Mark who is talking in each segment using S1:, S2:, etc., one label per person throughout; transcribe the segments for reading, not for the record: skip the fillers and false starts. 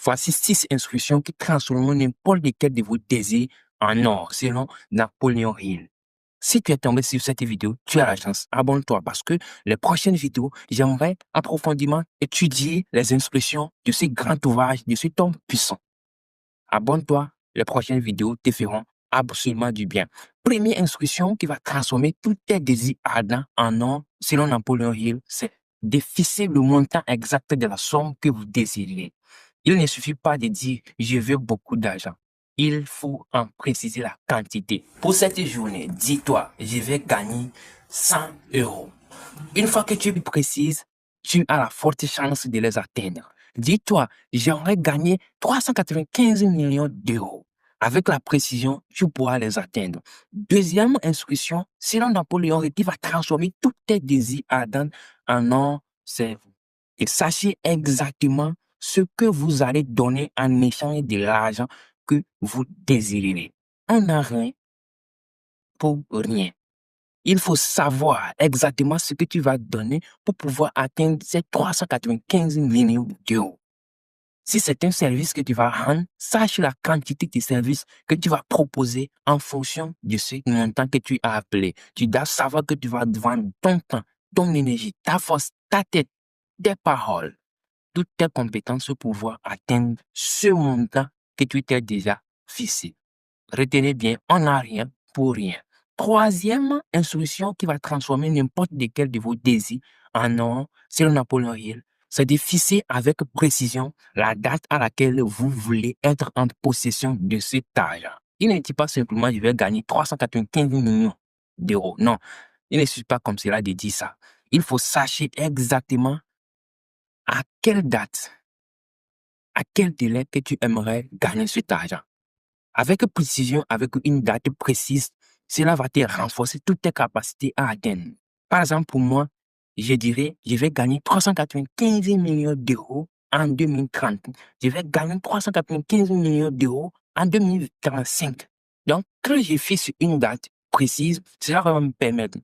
S1: Voici 6 instructions qui transformeront n'importe lequel de vos désirs en or, selon Napoléon Hill. Si tu es tombé sur cette vidéo, tu as la chance. Abonne-toi parce que les prochaines vidéos, j'aimerais approfondément étudier les instructions de ce grand ouvrage, de cet homme puissant. Abonne-toi, les prochaines vidéos te feront absolument du bien. Première instruction qui va transformer tous tes désirs ardents en or, selon Napoléon Hill, c'est de fixer le montant exact de la somme que vous désirez. Il ne suffit pas de dire « je veux beaucoup d'argent ». Il faut en préciser la quantité. Pour cette journée, dis-toi « je vais gagner 100 euros ». Une fois que tu précises, tu as la forte chance de les atteindre. Dis-toi « j'aimerais gagner 395 millions d'euros ». Avec la précision, tu pourras les atteindre. Deuxième instruction, selon Napoléon, qui va transformer tous tes désirs ardents en or, c'est et sachez exactement ce que vous allez donner en échange de l'argent que vous désirez. On n'a rien pour rien. Il faut savoir exactement ce que tu vas donner pour pouvoir atteindre ces 395 millions d'euros. Si c'est un service que tu vas rendre, sache la quantité de services que tu vas proposer en fonction de ce montant que tu as appelé. Tu dois savoir que tu vas vendre ton temps, ton énergie, ta force, ta tête, tes paroles, toutes tes compétences pour pouvoir atteindre ce montant que tu t'es déjà fixé. Retenez bien, on n'a rien pour rien. Troisième instruction qui va transformer n'importe lequel de vos désirs en or, selon Napoléon Hill, c'est de fixer avec précision la date à laquelle vous voulez être en possession de cet argent. Il ne dit pas simplement « je vais gagner 395 millions d'euros ». Non, il ne suffit pas comme cela de dire ça. Il faut sacher exactement à quelle date, à quel délai que tu aimerais gagner cet argent. Avec précision, avec une date précise, cela va te renforcer toutes tes capacités à atteindre. Par exemple, pour moi, je dirais, je vais gagner 395 millions d'euros en 2030. Je vais gagner 395 millions d'euros en 2045. Donc, quand je fixe une date précise, cela va me permettre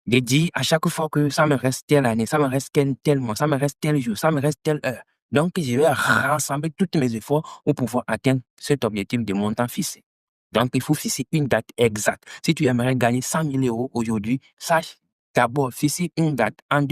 S1: de dire à chaque fois que ça me reste telle année, ça me reste tel mois, ça me reste tel jour, ça me reste telle heure. Donc, je vais rassembler tous mes efforts pour pouvoir atteindre cet objectif de montant fixé. Donc, il faut fixer une date exacte. Si tu aimerais gagner 100 000 euros aujourd'hui, sache d'abord fixer une date en